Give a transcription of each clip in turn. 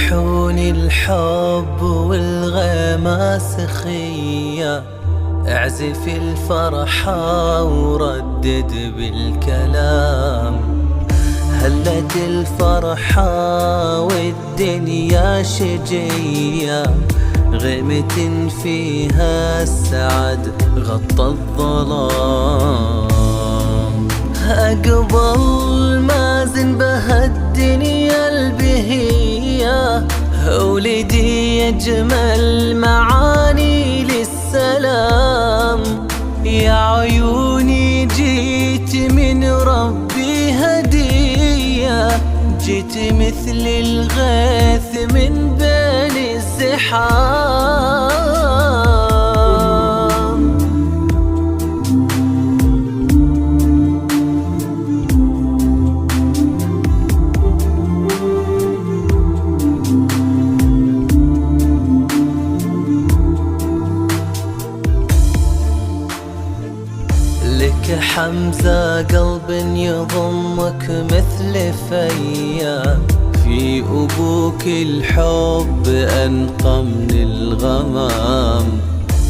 بحون الحب والغماس خيا، اعزف الفرحة وردد بالكلام. هلت الفرحة والدنيا شجية، غيمة فيها السعد غطى الظلام. أقبل مازن بهالدنيا البهية، ولدي يجمل معاني للسلام. يا عيوني جيت من ربي هدية، جيت مثل الغيث من بين الزحام. لك حمزة قلب يضمك مثل فيا، في أبوك الحب أنقى من الغمام.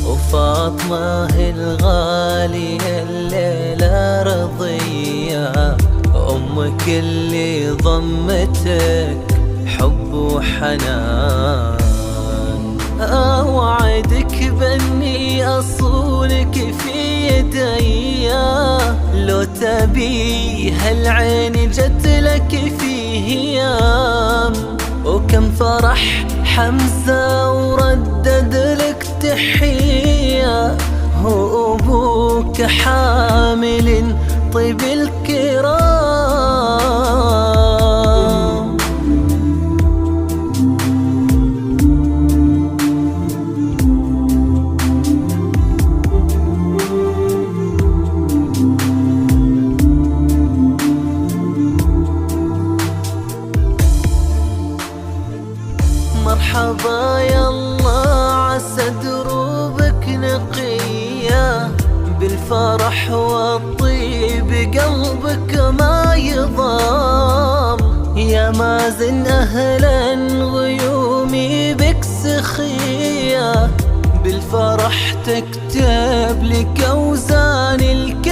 وفاطمة الغالية الليلة رضية، أمك اللي ضمتك حب وحنان. أوعدك بأني أصونك في يدي، لو تبي هالعين جت لك في هيام. وكم فرح حمزة وردد لك تحية، هو أبوك حامل طيب الكرام. مرحبا يالله عسى دروبك نقية، بالفرح والطيب قلبك ما يضام. يا مازن أهلا غيومي بك سخية، بالفرح تكتب لك أوزان الكرام.